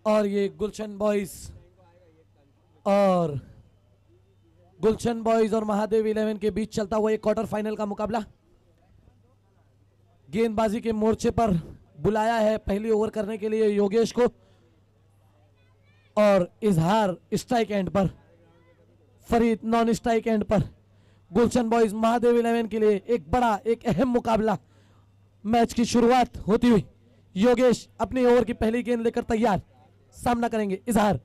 और ये गुलशन बॉयज और महादेव 11 के बीच चलता हुआ एक क्वार्टर फाइनल का मुकाबला। गेंदबाजी के मोर्चे पर बुलाया है पहली ओवर करने के लिए योगेश को, और इजहार स्ट्राइक एंड पर, फरीद नॉन स्ट्राइक एंड पर। गुलशन बॉयज महादेव 11 के लिए एक बड़ा एक अहम मुकाबला। मैच की शुरुआत होती हुई योगेश अपनी ओवर की पहली गेंद लेकर तैयार, सामना करेंगे इजहार।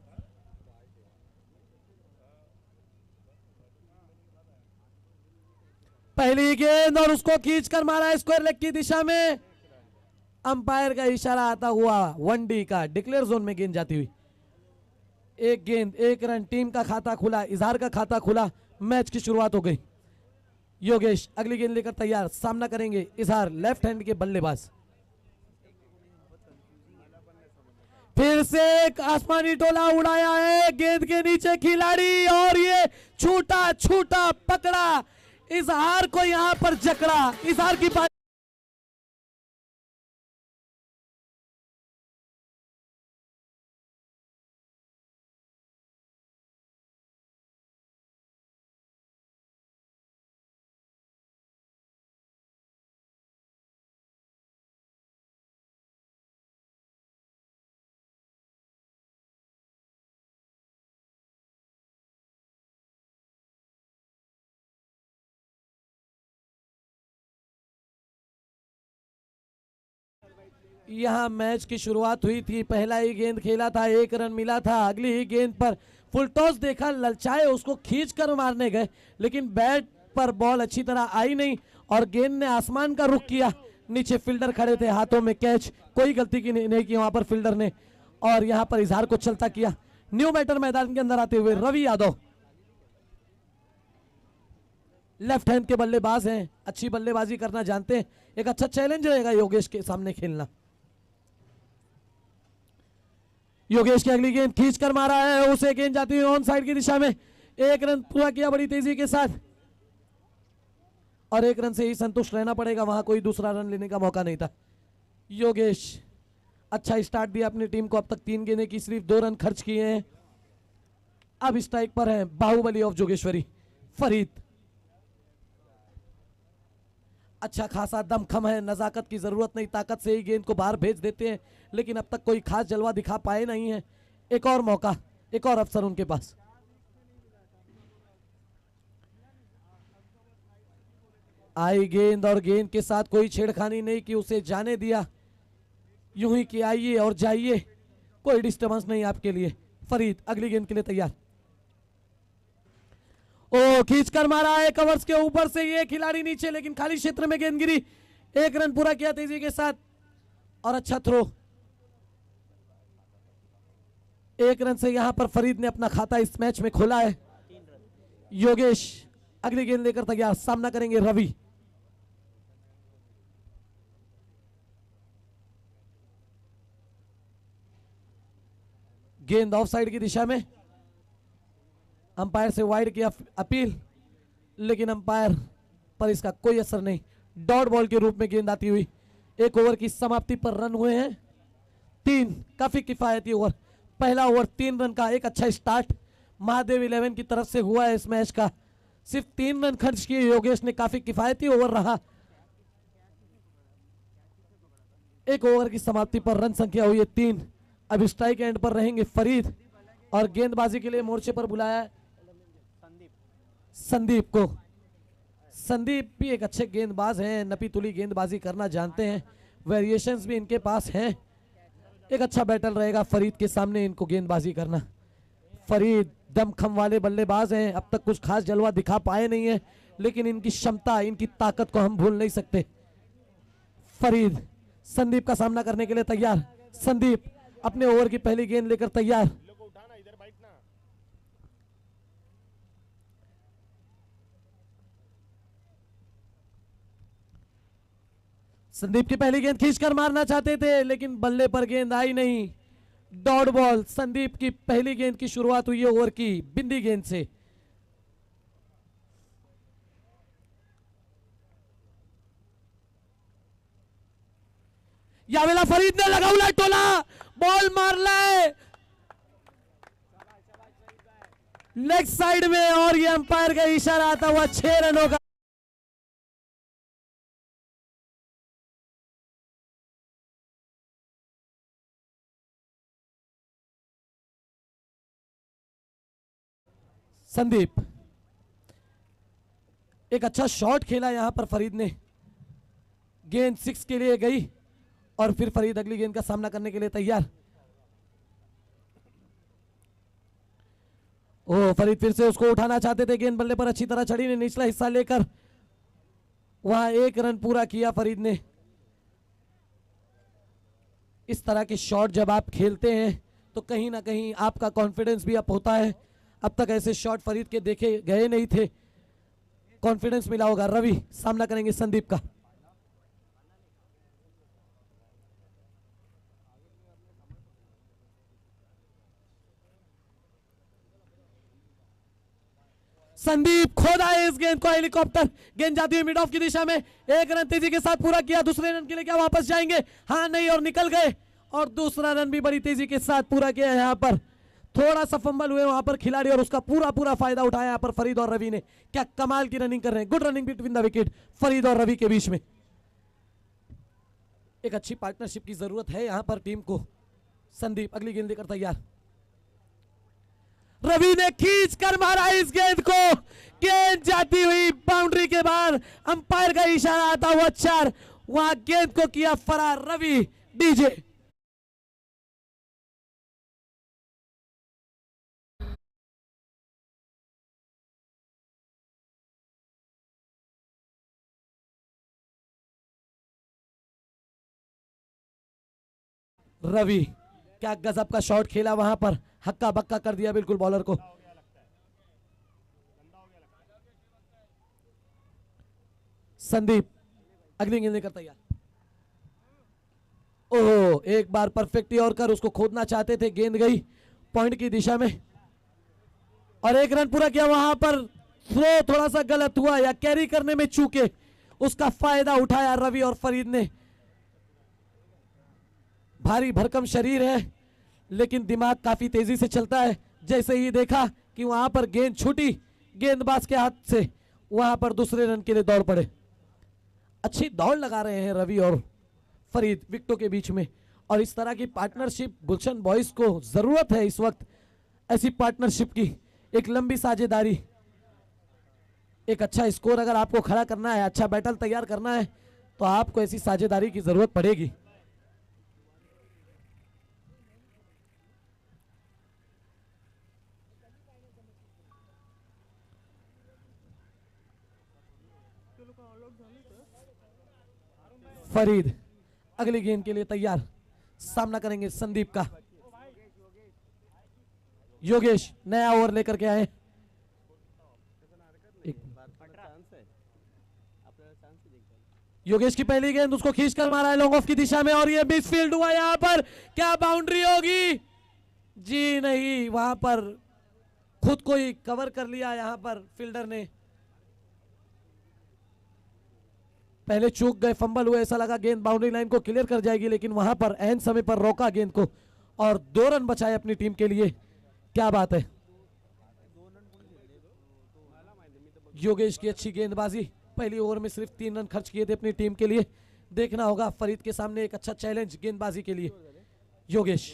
पहली गेंद और उसको खींचकर मारा स्क्वायर लेग की दिशा में। अंपायर का इशारा आता हुआ 1D का डिक्लेयर जोन में गेंद जाती हुई। एक गेंद एक रन, टीम का खाता खुला, इजहार का खाता खुला, मैच की शुरुआत हो गई। योगेश अगली गेंद लेकर तैयार, सामना करेंगे इजहार लेफ्ट हैंड के बल्लेबाज। फिर से एक आसमानी टोला उड़ाया है गेंद के नीचे खिलाड़ी, और ये छूटा छूटा पकड़ा, इजहार को यहां पर जकड़ा। इजहार की बात यहां मैच की शुरुआत हुई थी, पहला ही गेंद खेला था, एक रन मिला था। अगली ही गेंद पर फुल टॉस देखा, ललचाए उसको खींचकर मारने गए, लेकिन बैट पर बॉल अच्छी तरह आई नहीं और गेंद ने आसमान का रुख किया। नीचे फील्डर खड़े थे, हाथों में कैच, कोई गलती की नहीं की वहां पर फील्डर ने, और यहां पर इजहार को चलता किया। न्यू बैटर मैदान के अंदर आते हुए रवि यादव, लेफ्ट हैंड के बल्लेबाज हैं, अच्छी बल्लेबाजी करना जानते हैं। एक अच्छा चैलेंज रहेगा योगेश के सामने खेलना। योगेश की अगली गेंद खींचकर मारा है, उसे गेंद जाती हुई ऑन साइड की दिशा में। एक रन पूरा किया बड़ी तेजी के साथ, और एक रन से ही संतुष्ट रहना पड़ेगा, वहां कोई दूसरा रन लेने का मौका नहीं था। योगेश अच्छा स्टार्ट दिया अपनी टीम को, अब तक 3 गेंदें की सिर्फ 2 रन खर्च किए हैं। अब स्ट्राइक पर है बाहुबली ऑफ जोगेश्वरी फरीद। अच्छा खासा दमखम है, नजाकत की जरूरत नहीं, ताकत से ही गेंद को बाहर भेज देते हैं, लेकिन अब तक कोई खास जलवा दिखा पाए नहीं है। एक और मौका, एक और अवसर उनके पास। आई गेंद और गेंद के साथ कोई छेड़खानी नहीं की, उसे जाने दिया, यूं ही कि आइए और जाइए, कोई डिस्टर्बेंस नहीं आपके लिए। फरीद अगली गेंद के लिए तैयार। ओ खींचकर मारा है कवर्स के ऊपर से ये खिलाड़ी नीचे, लेकिन खाली क्षेत्र में गेंद गिरी। एक रन पूरा किया तेजी के साथ, और अच्छा थ्रो। एक रन से यहां पर फरीद ने अपना खाता इस मैच में खोला है। योगेश अगली गेंद लेकर तैयार, सामना करेंगे रवि। गेंद ऑफ साइड की दिशा में, अंपायर से वाइड की अपील, लेकिन अंपायर पर इसका कोई असर नहीं। डॉट बॉल के रूप में गेंद आती हुई। एक ओवर की समाप्ति पर रन हुए हैं 3, काफी किफायती ओवर। पहला ओवर 3 रन का एक अच्छा स्टार्ट महादेव 11 की तरफ से हुआ है इस मैच का। सिर्फ 3 रन खर्च किए योगेश ने, काफी किफायती ओवर रहा। एक ओवर की समाप्ति पर रन संख्या हुई है 3। अब स्ट्राइक एंड पर रहेंगे फरीद, और गेंदबाजी के लिए मोर्चे पर बुलाया संदीप को। संदीप भी एक अच्छे गेंदबाज हैं, नपी तुली गेंदबाजी करना जानते हैं, वेरिएशंस भी इनके पास हैं। एक अच्छा बैटल रहेगा फरीद के सामने इनको गेंदबाजी करना। फरीद दमखम वाले बल्लेबाज हैं, अब तक कुछ खास जलवा दिखा पाए नहीं है, लेकिन इनकी क्षमता, इनकी ताकत को हम भूल नहीं सकते। फरीद संदीप का सामना करने के लिए तैयार। संदीप अपने ओवर की पहली गेंद लेकर तैयार। संदीप की पहली गेंद खींचकर मारना चाहते थे, लेकिन बल्ले पर गेंद आई नहीं। Dot ball. संदीप की पहली गेंद की शुरुआत हुई है ओवर की बिंदी गेंद से। यावेळेला फरीदने लगावला टोला, बॉल मारलाय लेग साइड में और ये अंपायर का इशारा आता हुआ 6 रनों का। संदीप एक अच्छा शॉट खेला यहां पर फरीद ने, गेंद 6 के लिए गई और फिर फरीद अगली गेंद का सामना करने के लिए तैयार। ओ फरीद फिर से उसको उठाना चाहते थे, गेंद बल्ले पर अच्छी तरह चढ़ी, ने निचला हिस्सा लेकर वहां 1 रन पूरा किया फरीद ने। इस तरह के शॉट जब आप खेलते हैं तो कहीं ना कहीं आपका कॉन्फिडेंस भी अप होता है। अब तक ऐसे शॉट फरीद के देखे गए नहीं थे, कॉन्फिडेंस मिला होगा। रवि सामना करेंगे संदीप का। संदीप खोदा है इस गेंद को, हेलीकॉप्टर गेंद जाती हुई मिड ऑफ की दिशा में, 1 रन तेजी के साथ पूरा किया। दूसरे रन के लिए क्या वापस जाएंगे? हाँ नहीं, और निकल गए और दूसरा रन भी बड़ी तेजी के साथ पूरा किया। यहां पर थोड़ा सा फंबल हुए वहां पर खिलाड़ी और उसका पूरा फायदा उठाया यहां पर फरीद और रवि ने। क्या कमाल की रनिंग कर रहे हैं, good running between the wicket Farid और रवि के बीच में। एक अच्छी पार्टनरशिप की जरूरत है यहां पर टीम को। संदीप अगली गेंद लेकर तैयार, रवि ने खींच कर मारा इस गेंद को, गेंद जाती हुई बाउंड्री के बाहर, अंपायर का इशारा आता हुआ 4, वहां गेंद को किया फरार रवि डीजे। रवि क्या गजब का शॉट खेला वहां पर, हक्का बक्का कर दिया बिल्कुल बॉलर को। संदीप अगली गेंद लेकर तैयार, ओह एक बार परफेक्ट यॉर्कर, उसको खोदना चाहते थे, गेंद गई पॉइंट की दिशा में और 1 रन पूरा किया। वहां पर थ्रो थोड़ा सा गलत हुआ या कैरी करने में चूके, उसका फायदा उठाया रवि और फरीद ने। भारी भरकम शरीर है लेकिन दिमाग काफी तेजी से चलता है। जैसे ही देखा कि वहां पर गेंद छूटी गेंदबाज के हाथ से, वहां पर दूसरे रन के लिए दौड़ पड़े। अच्छी दौड़ लगा रहे हैं रवि और फरीद विकेटों के बीच में, और इस तरह की पार्टनरशिप गुलशन बॉयज को जरूरत है इस वक्त, ऐसी पार्टनरशिप की। एक लंबी साझेदारी, एक अच्छा स्कोर अगर आपको खड़ा करना है, अच्छा बैटल तैयार करना है तो आपको ऐसी साझेदारी की जरूरत पड़ेगी। फरीद अगली गेंद के लिए तैयार, सामना करेंगे संदीप का। योगेश नया ओवर लेकर के आए। योगेश की पहली गेंद, उसको खींचकर मारा है लॉन्ग ऑफ की दिशा में और ये मिस फील्ड हुआ। यहां पर क्या बाउंड्री होगी? जी नहीं, वहां पर खुद को ही कवर कर लिया यहां पर फील्डर ने। पहले चूक गए, फंबल हुए, ऐसा लगा गेंद बाउंड्री लाइन को क्लियर कर जाएगी, लेकिन वहां पर एन समय पर रोका गेंद को और 2 रन बचाए अपनी टीम के लिए। क्या बात है, योगेश की अच्छी गेंदबाजी। पहली ओवर में सिर्फ 3 रन खर्च किए थे अपनी टीम के लिए। देखना होगा फरीद के सामने एक अच्छा चैलेंज गेंदबाजी के लिए। योगेश,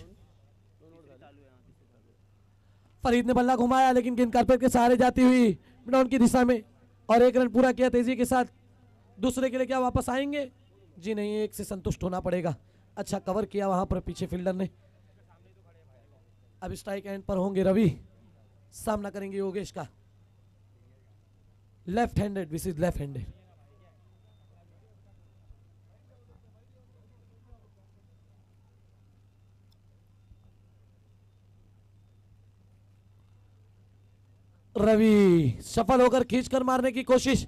फरीद ने बल्ला घुमाया लेकिन गेंद कारपेट के सहारे जाती हुई डाउन की दिशा में और 1 रन पूरा किया तेजी के साथ। दूसरे के लिए क्या वापस आएंगे? जी नहीं, 1 से संतुष्ट होना पड़ेगा। अच्छा कवर किया वहां पर पीछे फील्डर ने। अब स्ट्राइक एंड पर होंगे रवि, सामना करेंगे योगेश का। Left handed, this is left handed. Ravi सफल होकर खींचकर मारने की कोशिश,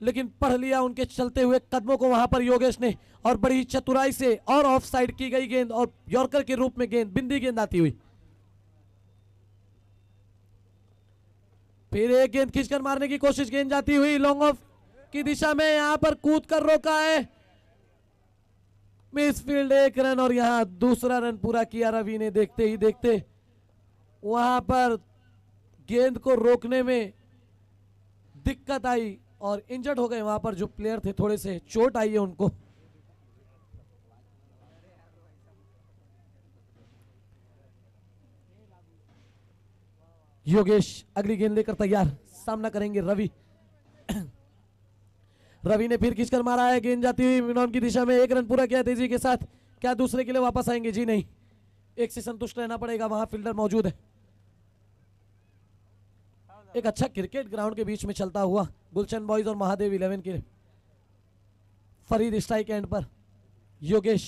लेकिन पढ़ लिया उनके चलते हुए कदमों को वहां पर योगेश ने और बड़ी चतुराई से और ऑफ साइड की गई गेंद और यॉर्कर के रूप में गेंद, बिंदी गेंद आती हुई। फिर एक गेंद खींचकर मारने की कोशिश, गेंद जाती हुई लॉन्ग ऑफ की दिशा में, यहां पर कूद कर रोका है, मिस फील्ड 1 रन और यहां दूसरा रन पूरा किया रवि ने। देखते ही देखते वहां पर गेंद को रोकने में दिक्कत आई और इंजर्ड हो गए वहां पर जो प्लेयर थे, थोड़े से चोट आई है उनको। योगेश अगली गेंद लेकर तैयार, सामना करेंगे रवि। रवि ने फिर खींचकर मारा है, गेंद जाती हुई विनोन की दिशा में। 1 रन पूरा किया तेजी के साथ। क्या दूसरे के लिए वापस आएंगे? जी नहीं, एक से संतुष्ट रहना पड़ेगा, वहां फील्डर मौजूद है। एक अच्छा क्रिकेट ग्राउंड के बीच में चलता हुआ गुलशन बॉयज और महादेव 11 के फरीद स्ट्राइक एंड पर। योगेश,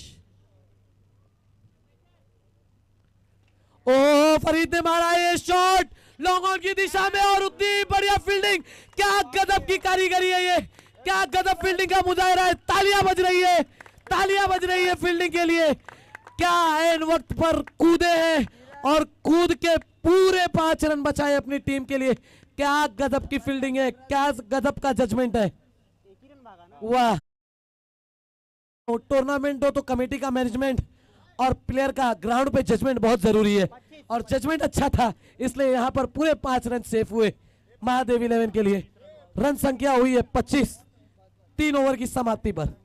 ओ फरीद ने मारा ये शॉट लॉन्ग ऑन की दिशा में और उतनी बढ़िया फील्डिंग। क्या गजब की कारीगरी है ये, क्या गजब फील्डिंग का मुजाहिरा है। तालियां बज रही है, तालियां बज रही है फील्डिंग के लिए। क्या एन वक्त पर कूदे हैं और कूद के पूरे 5 रन बचाए अपनी टीम के लिए। क्या गजब की फील्डिंग है, क्या गजब का जजमेंट है। वाह, टूर्नामेंट हो तो कमेटी का मैनेजमेंट और प्लेयर का ग्राउंड पे जजमेंट बहुत जरूरी है और जजमेंट अच्छा था, इसलिए यहां पर पूरे 5 रन सेफ हुए महादेव 11 के लिए। रन संख्या हुई है 25 3 ओवर की समाप्ति पर।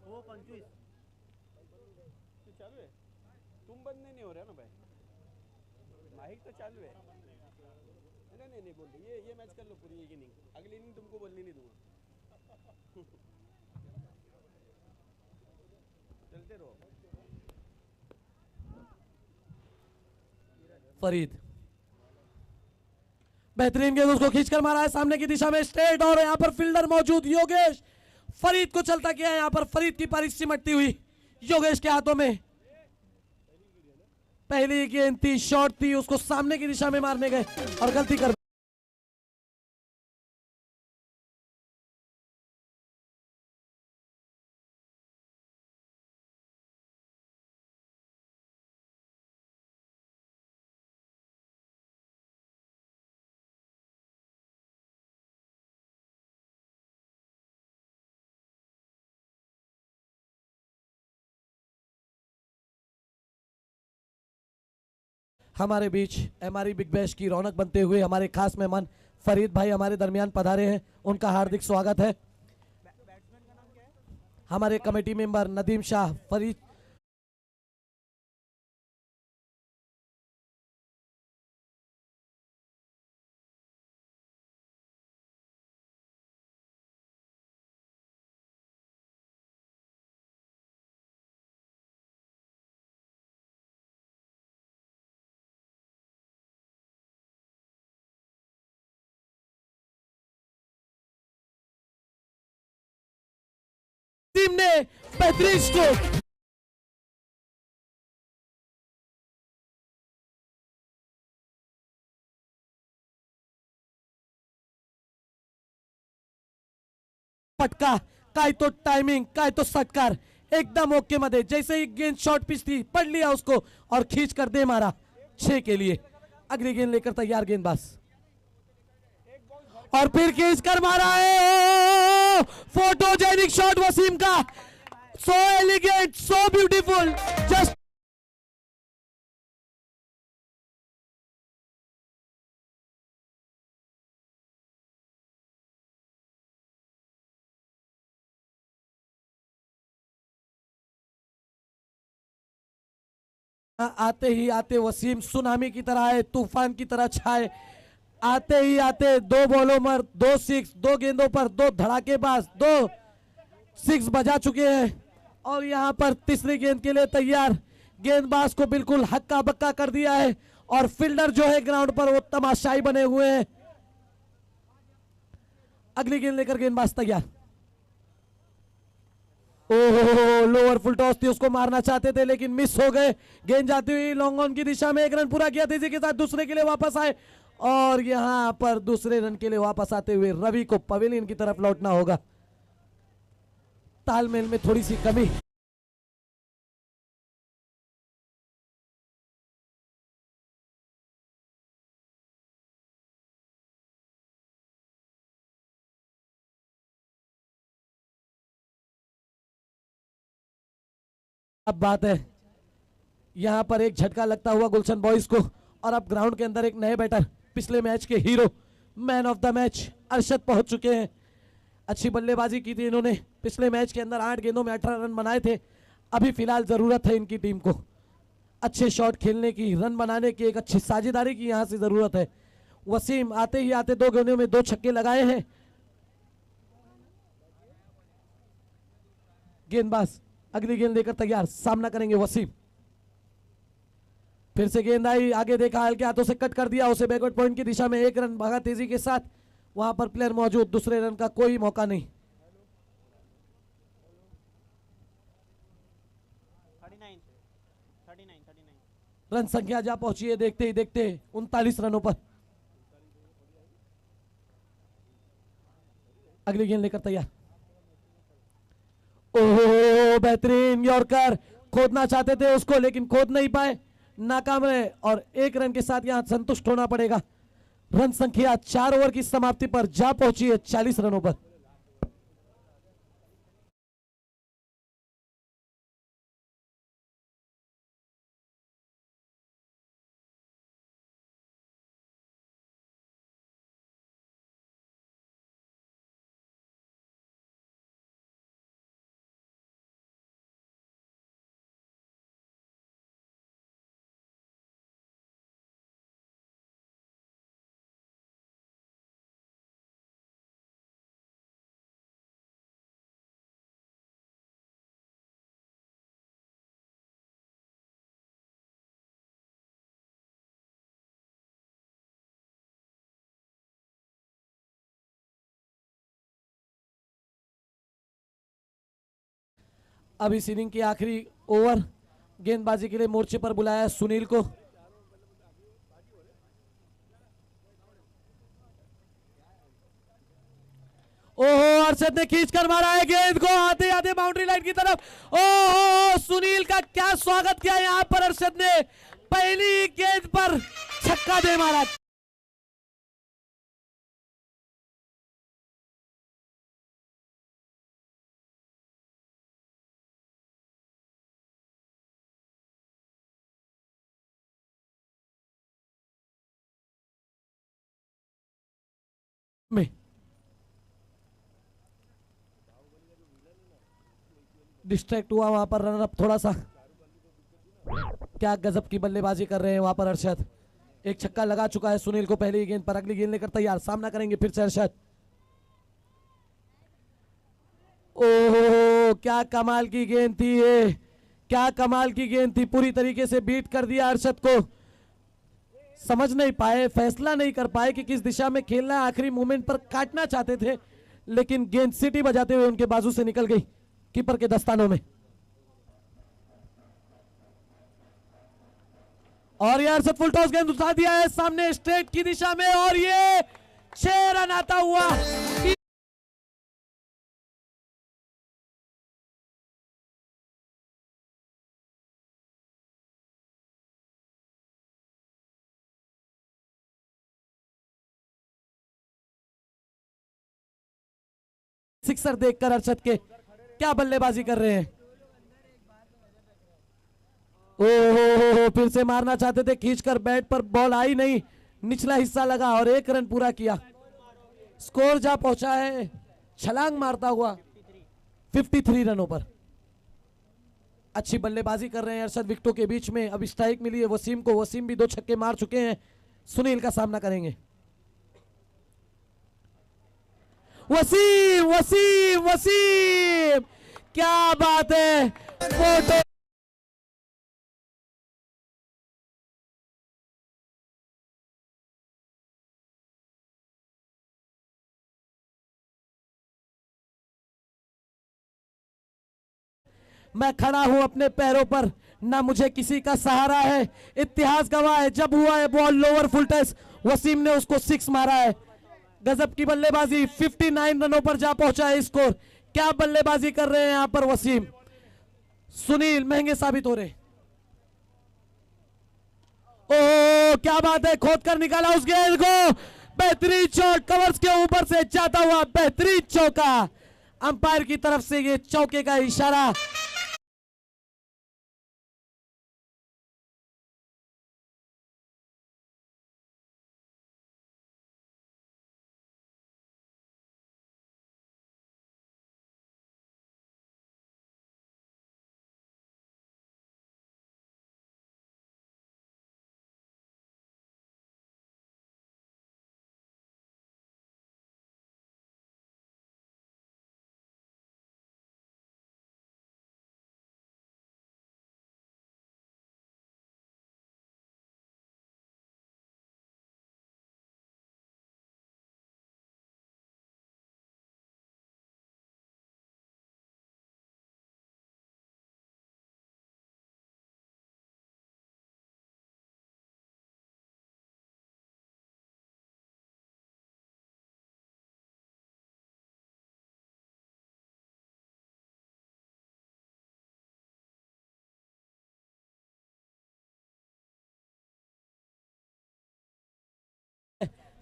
वो 25 चालू है, तुम बंद नहीं हो रहा ना भाई, माहिक तो चालू है। नहीं बोल रहे, ये मैच कर लो पूरी एक इनिंग, अगली इनिंग तुमको बोलने नहीं दूंगा। चलते रहो। फरीद बेहतरीन गेंद उसको खींचकर मारा है सामने की दिशा में स्ट्रेट और यहां पर फील्डर मौजूद योगेश फरीद को चलता किया है। यहां पर फरीद की पारी सिमटती हुई योगेश के हाथों में। पहली गेंद थी, शॉट थी, उसको सामने की दिशा में मारने गए और गलती कर हमारे बीच एमआरई बिग बैश की रौनक बनते हुए हमारे खास मेहमान फरीद भाई हमारे दरमियान पधारे हैं, उनका हार्दिक स्वागत है। हमारे committee member Nadeem Shah, Farid team ने बेहतरीन स्ट्रोक। पटका काय तो टाइमिंग, काय तो सटकार एकदम ओके मध्ये। जैसे ही गेंद शॉर्ट पिच थी पढ़ लिया उसको और खींच कर दे मारा 6 के लिए। अगली गेंद लेकर तैयार गेंदबाज और फिर खींच कर मारा है। फोटोजेनिक शॉट वसीम का, so elegant, so beautiful, just आते ही आते वसीम सुनामी की तरह है, तूफान की तरह छाए। आते ही आते 2 बॉलों पर 2 सिक्स, 2 गेंदों पर 2 धड़ाकेबाज, 2 सिक्स बजा चुके हैं और यहां पर तीसरी गेंद के लिए तैयार। गेंदबाज को बिल्कुल हक्का बक्का कर दिया है और फील्डर जो है ग्राउंड पर वो तमाशाई बने हुए हैं। अगली गेंद लेकर गेंदबाज तैयार। ओहो, लोअर फुल टॉस थी, उसको मारना चाहते थे लेकिन मिस हो गए। गेंद जाती हुई लॉन्ग ऑन की दिशा में, एक रन पूरा किया, तेजी के साथ दूसरे के लिए वापस आए और यहां पर दूसरे रन के लिए वापस आते हुए रवि को पवेलियन की तरफ लौटना होगा। तालमेल में थोड़ी सी कमी। अब बात है, यहां पर एक झटका लगता हुआ गुलशन बॉयज को और अब ग्राउंड के अंदर एक नए बैटर, पिछले मैच के hero, man of the match Arshad पहुंच चुके हैं। अच्छी बल्लेबाजी की थी इन्होंने पिछले मैच के अंदर, 8 गेंदों में 18 रन बनाए थे। अभी फिलहाल जरूरत है इनकी टीम को अच्छे शॉट खेलने की, रन बनाने की, एक अच्छी साझेदारी की यहां से जरूरत है। वसीम आते ही आते 2 गेंदों में 2 छक्के लगाए हैं। गेंदबाज अगली गेंद लेकर तैयार, सामना करेंगे वसीम। फिर से गेंद आई, आगे देखा, हल्के हाथों से कट कर दिया उसे बैकवर्ड पॉइंट की दिशा में। 1 रन भागा तेजी के साथ, वहां पर प्लेयर मौजूद, दूसरे रन का कोई मौका नहीं। 39 रन संख्या जा पहुंची है देखते ही देखते 39 रनों पर। अगली गेंद लेकर तैयार। ओहो, बेहतरीन यॉर्कर, खोदना चाहते थे उसको लेकिन खोद नहीं पाए, नाकाम रहे और 1 रन के साथ यहां संतुष्ट होना पड़ेगा। रन संख्या 4 ओवर की समाप्ति पर जा पहुंची है 40 रनों पर। अब इस इनिंग की आखिरी ओवर गेंदबाजी के लिए मोर्चे पर बुलाया सुनील को। ओहो, अरशद ने खींचकर मारा है गेंद को आते आते बाउंड्री लाइन की तरफ। ओहो, सुनील का क्या स्वागत किया यहां पर अरशद ने, पहली गेंद पर छक्का दे मारा। में डिस्ट्रैक्ट हुआ वहां पर रनर अप थोड़ा सा। क्या गजब की बल्लेबाजी कर रहे हैं वहां पर अरशद। एक छक्का लगा चुका है सुनील को पहली गेंद पर। अगली गेंद लेकर तैयार, सामना करेंगे फिर से अरशद। ओहो, क्या कमाल की गेंद थी ये, क्या कमाल की गेंद थी, पूरी तरीके से बीट कर दिया अरशद को। समझ नहीं पाए, फैसला नहीं कर पाए कि किस दिशा में खेलना है। आखिरी मोमेंट पर काटना चाहते थे लेकिन गेंद सीटी बजाते हुए उनके बाजू से निकल गई कीपर के दस्तानों में। और यार से फुल टॉस गेंद उठा दिया है सामने स्ट्रेट की दिशा में और ये 6 रन आता हुआ। सिक्सर देखकर अरशद के क्या बल्लेबाजी कर रहे हैं। ओहो, फिर से मारना चाहते थे खींचकर, बैट पर बॉल आई नहीं, निचला हिस्सा लगा और 1 रन पूरा किया। स्कोर जा पहुंचा है छलांग मारता हुआ 53 रनों पर। अच्छी बल्लेबाजी कर रहे हैं अरशद विकेटों के बीच में। अब स्ट्राइक मिली है वसीम को, वसीम भी 2 छक्के मार चुके हैं। सुनील का सामना करेंगे। वसीम वसीम वसीम, क्या बात है, फोटो मैं खड़ा हूं अपने पैरों पर, ना मुझे किसी का सहारा है। इतिहास गवाह है, जब हुआ है ball lower full touch, Wasim ने उसको 6 मारा है। गजब की बल्लेबाजी, 59 रनों पर जा पहुंचा है स्कोर। क्या बल्लेबाजी कर रहे हैं यहां पर वसीम। सुनील महंगे साबित हो रहे। ओ क्या बात है, खोद कर निकाला उस गेंद को, बेहतरीन शॉट, कवर्स के ऊपर से जाता हुआ बेहतरीन चौका। अंपायर की तरफ से ये चौके का इशारा।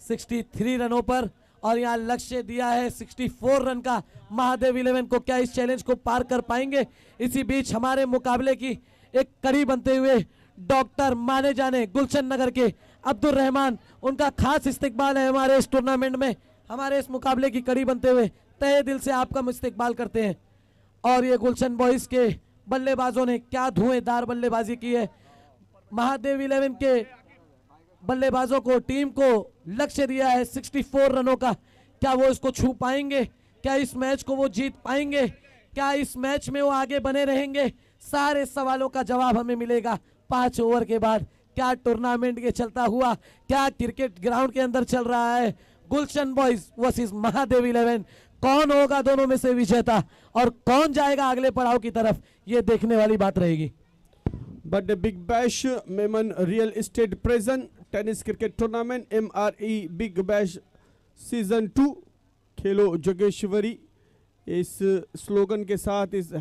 सिक्सटी 63 रनों पर, और यहाँ लक्ष्य दिया है 64 रन का महादेव 11 को। क्या इस चैलेंज को पार कर पाएंगे। इसी बीच हमारे मुकाबले की एक कड़ी बनते हुए डॉक्टर माने जाने गुलशन नगर के अब्दुल रहमान, उनका खास इस्तेकबाल है हमारे इस टूर्नामेंट में। हमारे इस मुकाबले की कड़ी बनते हुए तहे दिल से आपका इस्तेकबाल करते हैं। और ये गुलशन बॉयज के बल्लेबाजों ने क्या धुएंधार बल्लेबाजी की है। महादेव 11 के बल्लेबाजों को, टीम को लक्ष्य दिया है 64 रनों का। क्या वो इसको छू पाएंगे, क्या इस मैच को वो जीत पाएंगे, क्या इस मैच में वो आगे बने रहेंगे। सारे सवालों का जवाब हमें मिलेगा 5 ओवर के बाद। क्या टूर्नामेंट के चलता हुआ, क्या क्रिकेट ग्राउंड के अंदर चल रहा है। गुलशन बॉयज वर्सेस महादेव 11, कौन होगा दोनों में से विजेता और कौन जाएगा अगले पड़ाव की तरफ, ये देखने वाली बात रहेगी। But the Big Bash Memon Real Estate Present tennis cricket tournament MRE big bash season 2 खेलो जोगेश्वरी, इस स्लोगन के साथ, इस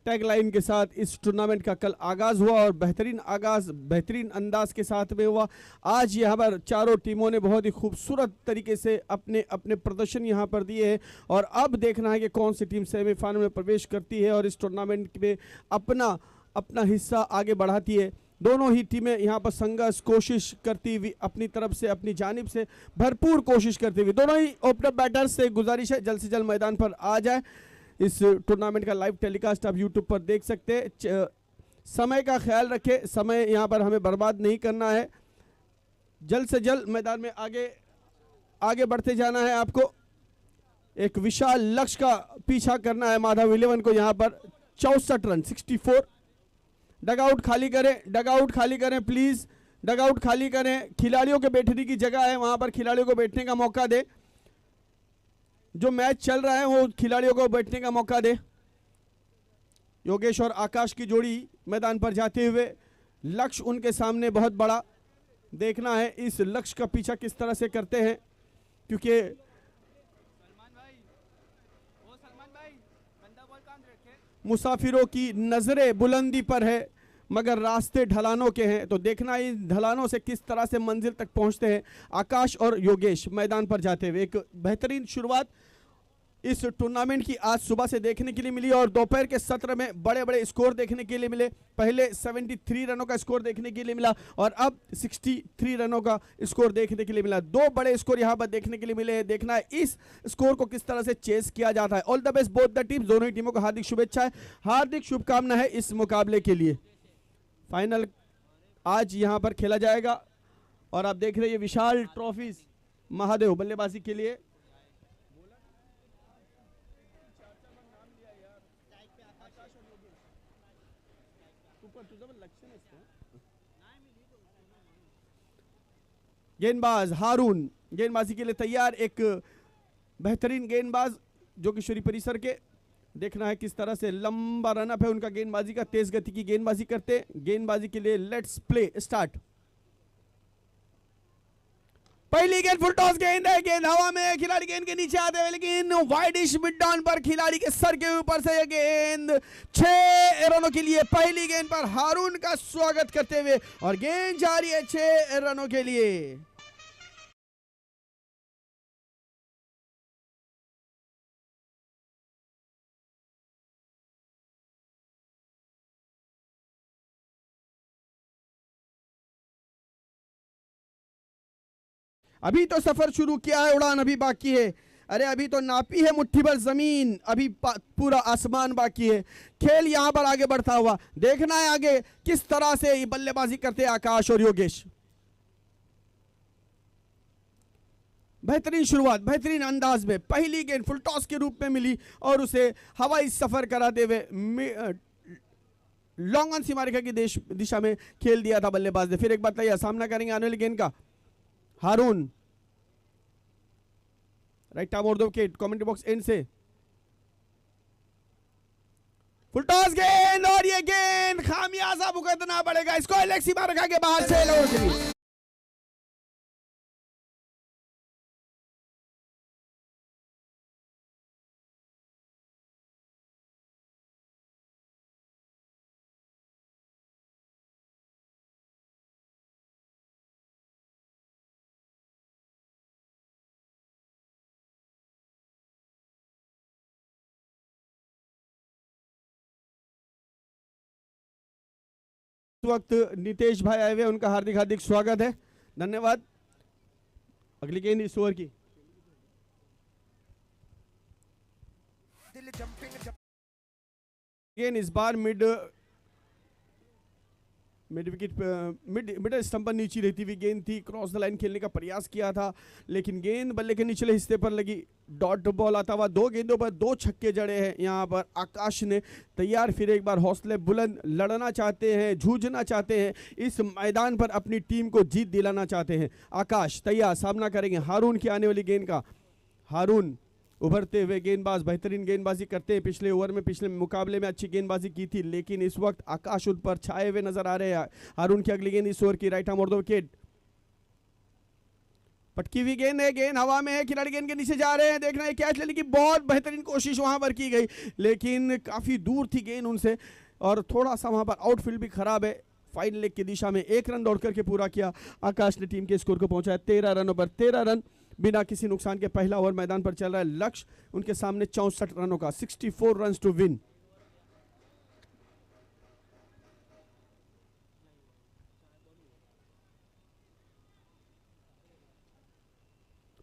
टैगलाइन के साथ इस टूर्नामेंट का कल आगाज़ हुआ और बेहतरीन आगाज़ बेहतरीन अंदाज के साथ में हुआ। आज यहाँ पर चारों टीमों ने बहुत ही खूबसूरत तरीके से अपने अपने प्रदर्शन यहाँ पर दिए हैं और अब देखना है कि कौन सी टीम सेमीफाइनल में प्रवेश करती है और इस टूर्नामेंट में अपना अपना हिस्सा आगे बढ़ाती है। दोनों ही टीमें यहाँ पर संघर्ष कोशिश करती हुई अपनी तरफ से, अपनी जानिब से भरपूर कोशिश करती हुई। दोनों ही ओपनर बैटर्स से गुजारिश है जल्द से जल्द मैदान पर आ जाए। इस टूर्नामेंट का लाइव टेलीकास्ट आप यूट्यूब पर देख सकते हैं। समय का ख्याल रखें, समय यहाँ पर हमें बर्बाद नहीं करना है। जल्द से जल्द मैदान में आगे बढ़ते जाना है। आपको एक विशाल लक्ष्य का पीछा करना है। माधव 11 को यहाँ पर 64 रन 64। डगआउट खाली करें, डगआउट खाली करें प्लीज, डगआउट खाली करें। खिलाड़ियों के बैठने की जगह है, वहां पर खिलाड़ियों को बैठने का मौका दे। जो मैच चल रहा है वो खिलाड़ियों को बैठने का मौका दे। योगेश और आकाश की जोड़ी मैदान पर जाते हुए, लक्ष्य उनके सामने बहुत बड़ा। देखना है इस लक्ष्य का पीछा किस तरह से करते हैं, क्योंकि मुसाफिरों की नजरें बुलंदी पर है मगर रास्ते ढलानों के हैं। तो देखना इन ढलानों से किस तरह से मंजिल तक पहुंचते हैं। आकाश और योगेश मैदान पर जाते हुए एक बेहतरीन शुरुआत इस टूर्नामेंट की आज सुबह से देखने के लिए मिली और दोपहर के सत्र में बड़े बड़े स्कोर देखने के लिए मिले। पहले 73 रनों का स्कोर देखने के लिए मिला और अब 63 रनों का स्कोर देखने के लिए मिला। 2 बड़े स्कोर यहां पर देखने के लिए मिले हैं। देखना है इस स्कोर को किस तरह से चेस किया जाता है। All the best both the teams, दोनों ही टीमों को हार्दिक शुभेच्छाएं, हार्दिक शुभकामना है इस मुकाबले के लिए। फाइनल आज यहां पर खेला जाएगा और आप देख रहे हैं विशाल ट्रॉफीज महादेव बल्लेबाजी के लिए। गेंदबाज हारून गेंदबाजी के लिए तैयार, एक बेहतरीन गेंदबाज जोगेश्वरी परिसर के देखना है किस तरह से लंबा रन अप है उनका गेंदबाजी का, तेज गति की गेंदबाजी करते, गेंदबाजी के लिए लेट्स प्ले स्टार्ट। पहली गेंद फुल टॉस गेंद है, गेंद हवा में, खिलाड़ी गेंद के नीचे आते हुए, लेकिन वाइडिश मिड डाउन पर खिलाड़ी के सर के ऊपर से गेंद 6 रनों के लिए। पहली गेंद पर हारून का स्वागत करते हुए और गेंद जारी है 6 रनों के लिए। अभी तो सफर शुरू किया है, उड़ान अभी बाकी है। अरे अभी तो नापी है मुट्ठी भर जमीन, अभी पूरा आसमान बाकी है। खेल यहां पर आगे बढ़ता हुआ देखना है आगे किस तरह से बल्लेबाजी करते हैं आकाश और योगेश। बेहतरीन शुरुआत, बेहतरीन अंदाज में पहली गेंद फुल टॉस के रूप में मिली और उसे हवाई सफर कराते हुए लॉन्ग ऑन सीमा रेखा की दिशा में खेल दिया था बल्लेबाज ने। फिर एक बार तैयार, सामना करेंगे आने वाली गेंद का हारून। राइट आर्म ऑर्डर के कमेंट्री बॉक्स एंड से फुल टॉस गेंद और ये गेंद खामियाजा भुगतना पड़ेगा इसको, लेग सीमा रेखा के बाहर से लौट गई। इस वक्त नितेश भाई आए हुए, उनका हार्दिक हार्दिक स्वागत है, धन्यवाद। अगली गेंद इस ओवर की गेंद, इस बार मिड स्टंप पर नीचे रहती हुई गेंद थी, क्रॉस द लाइन खेलने का प्रयास किया था लेकिन गेंद बल्ले के निचले हिस्से पर लगी। डॉट बॉल आता हुआ, 2 गेंदों पर 2 छक्के जड़े हैं यहां पर आकाश ने। तैयार, फिर एक बार हौसले बुलंद, लड़ना चाहते हैं, जूझना चाहते हैं, इस मैदान पर अपनी टीम को जीत दिलाना चाहते हैं। आकाश तैयार, सामना करेंगे हारून की आने वाली गेंद का। हारून उभरते हुए गेंदबाज, बेहतरीन गेंदबाजी करते हैं। पिछले ओवर में, पिछले मुकाबले में अच्छी गेंदबाजी की थी लेकिन इस वक्त आकाश उन पर छाए हुए नजर आ रहे हैं। हारून की अगली गेंद इस ओवर की, राइट आर्म ऑर्डर विकेट, पटकी हुई गेंद है, गेंद हवा में है, खिलाड़ी गेंद के नीचे जा रहे हैं, देखना है कैच लेने की बहुत बेहतरीन कोशिश वहां पर की गई लेकिन काफी दूर थी गेंद उनसे और थोड़ा सा वहां पर आउटफील्ड भी खराब है। फाइन लेग की दिशा में 1 रन दौड़ करके पूरा किया आकाश ने, टीम के स्कोर को पहुंचाया 13 रनों पर। 13 रन बिना किसी नुकसान के पहला ओवर मैदान पर चल रहा है। लक्ष्य उनके सामने 64 रनों का, 64 रन्स टू विन।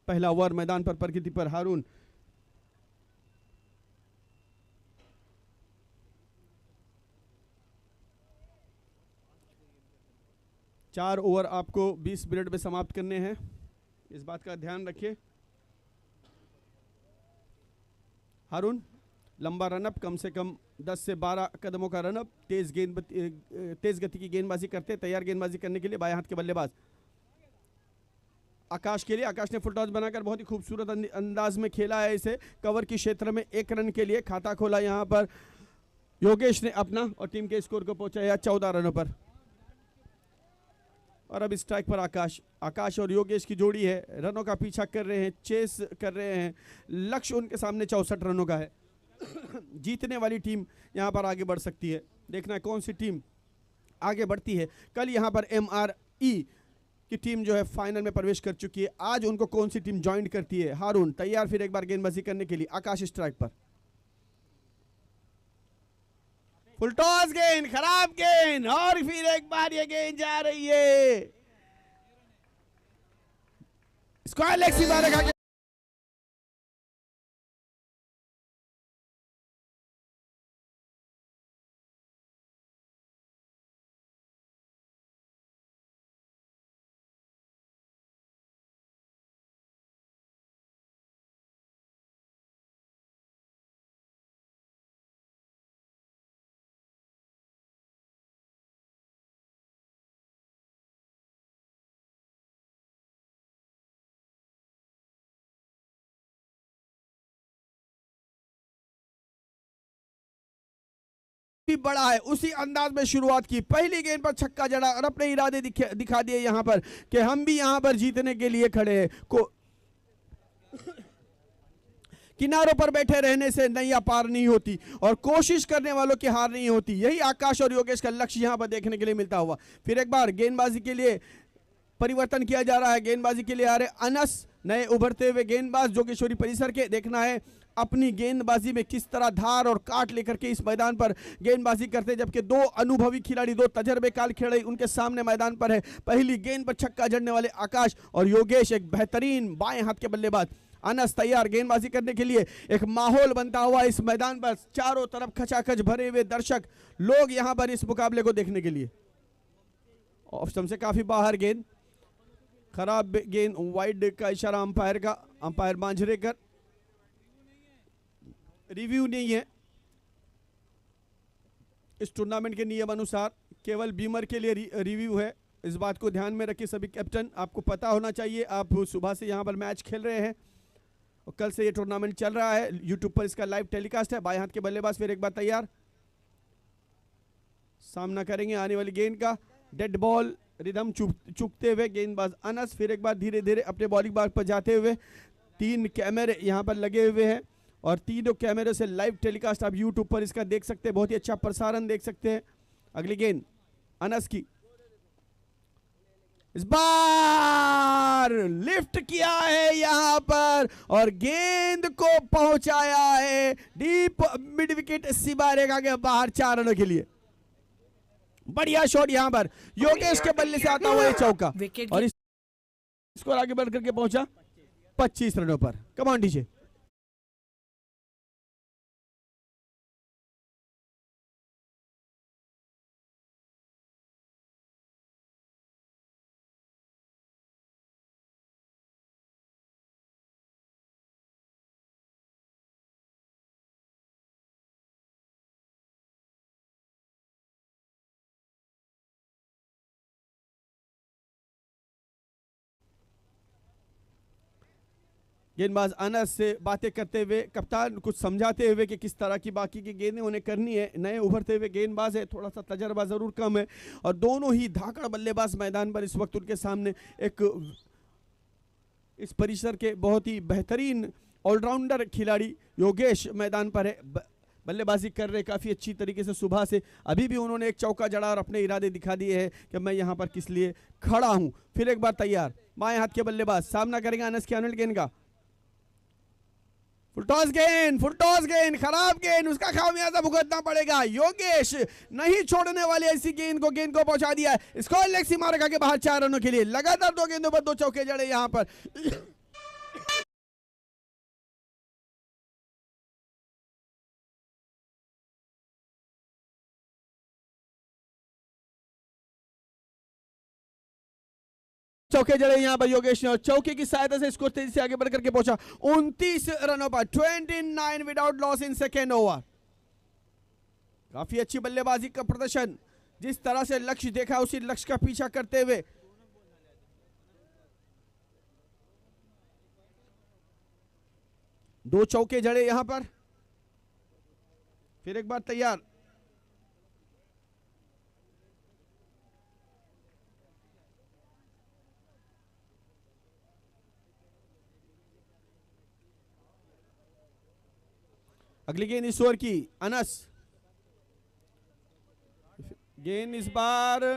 पहला ओवर मैदान पर प्रकृति पर हारून। चार ओवर आपको 20 मिनट में समाप्त करने हैं, इस बात का ध्यान रखिए। हारून लंबा रनअप, कम से कम 10 से 12 कदमों का रनअप, तेज गति की गेंदबाजी करते, तैयार गेंदबाजी करने के लिए बाएं हाथ के बल्लेबाज। आकाश के लिए, आकाश ने फुल टॉस बनाकर बहुत ही खूबसूरत अंदाज में खेला है इसे, कवर की क्षेत्र में 1 रन के लिए खाता खोला यहां पर योगेश ने अपना और टीम के स्कोर को पहुंचाया 14 रनों पर। और अब स्ट्राइक पर आकाश, आकाश और योगेश की जोड़ी है, रनों का पीछा कर रहे हैं, चेस कर रहे हैं। लक्ष्य उनके सामने 64 रनों का है। जीतने वाली टीम यहां पर आगे बढ़ सकती है, देखना है कौन सी टीम आगे बढ़ती है। कल यहां पर MRE की टीम जो है फाइनल में प्रवेश कर चुकी है, आज उनको कौन सी टीम ज्वाइन करती है। हारून तैयार, फिर एक बार गेंदबाजी करने के लिए, आकाश स्ट्राइक पर। फुल टॉस गेंद, खराब गेंद और फिर एक बार ये गेंद जा रही है स्क्वायर लेग सीमा रेखा भी बड़ा है, उसी अंदाज में शुरुआत की। पहली गेंद पर छक्का जड़ा और अपने इरादे दिखा दिए यहां पर कि हम भी यहां पर जीतने के लिए खड़े हैं। किनारों पर बैठे रहने से नैया पार नहीं होती और कोशिश करने वालों की हार नहीं होती। यही आकाश और योगेश का लक्ष्य यहां पर देखने के लिए मिलता हुआ। फिर एक बार गेंदबाजी के लिए परिवर्तन किया जा रहा है। गेंदबाजी के लिए आ रहे अनस, नए उभरते हुए गेंदबाज जोगेश्वरी परिसर के। देखना है अपनी गेंदबाजी में किस तरह धार और काट लेकर के इस मैदान पर गेंदबाजी करते, जबकि दो अनुभवी खिलाड़ी, दो तजर्बेकार खिलाड़ी उनके सामने मैदान पर है। पहली गेंद पर छक्का जड़ने वाले आकाश और योगेश एक बेहतरीन बाएं हाथ के बल्लेबाज। अनस तैयार गेंदबाजी करने के लिए। एक माहौल बनता हुआ इस मैदान पर, चारों तरफ खचाखच भरे हुए दर्शक लोग यहां पर इस मुकाबले को देखने के लिए। ऑफ स्टंप से काफी बाहर गेंद, खराब गेंद, वाइड का इशारा अंपायर का, अंपायर मांझरेकर। रिव्यू नहीं है इस टूर्नामेंट के नियम अनुसार, केवल बीमर के लिए रिव्यू है। इस बात को ध्यान में रखिए सभी कैप्टन, आपको पता होना चाहिए। आप सुबह से यहां पर मैच खेल रहे हैं और कल से ये टूर्नामेंट चल रहा है। यूट्यूब पर इसका लाइव टेलीकास्ट है। बाएं हाथ के बल्लेबाज फिर एक बार तैयार, सामना करेंगे आने वाली गेंद का। डेड बॉल, रिदम चूकते हुए गेंदबाज अनस फिर एक बार धीरे धीरे अपने बॉलिंग बाग पर जाते हुए। 3 कैमरे यहां पर लगे हुए हैं और तीनों कैमरे से लाइव टेलीकास्ट आप यूट्यूब पर इसका देख सकते हैं। बहुत ही अच्छा प्रसारण देख सकते हैं। अगली गेंद अनस की, इस बार लिफ्ट किया है यहां पर और गेंद को पहुंचाया है डीप मिड विकेट सीमा रेखा के बाहर 4 रनों के लिए। बढ़िया शॉट यहां पर योगेश के बल्ले से आता हुआ है चौका और इस स्कोर आगे बढ़ करके पहुंचा 25 रनों पर। Come on DJ. गेंदबाज अनस से बातें करते हुए, कप्तान कुछ समझाते हुए कि किस तरह की बाकी की गेंदें उन्हें करनी है। नए उभरते हुए गेंदबाज है, थोड़ा सा तजर्बा जरूर कम है और दोनों ही धाकड़ बल्लेबाज मैदान पर इस वक्त उनके सामने। एक इस परिसर के बहुत ही बेहतरीन ऑलराउंडर खिलाड़ी योगेश मैदान पर है, बल्लेबाजी कर रहे काफ़ी अच्छी तरीके से सुबह से। अभी भी उन्होंने एक चौका जड़ा और अपने इरादे दिखा दिए हैं कि मैं यहाँ पर किस लिए खड़ा हूँ। फिर एक बार तैयार, बाएं हाथ के बल्लेबाज सामना करेंगे अनस के अनिल गेंद का। फुलटॉस गेंद, खराब गेंद, उसका खामियाजा भुगतना पड़ेगा। योगेश नहीं छोड़ने वाले ऐसी गेंद को पहुंचा दिया है स्कोर लेग सीमा रेखा के बाहर 4 रनों के लिए। लगातार 2 गेंदों पर 2 चौके जड़े यहां पर। चौके जड़े यहां पर योगेश ने और चौके की सहायता से स्कोर तेजी से आगे बढ़कर के पहुंचा 29 रनों पर। 29 without loss in second over. काफी अच्छी बल्लेबाजी का प्रदर्शन, जिस तरह से लक्ष्य देखा उसी लक्ष्य का पीछा करते हुए। दो चौके जड़े यहां पर। फिर एक बार तैयार, अगली गेंद इस ओवर की अनस। गेंद इस बार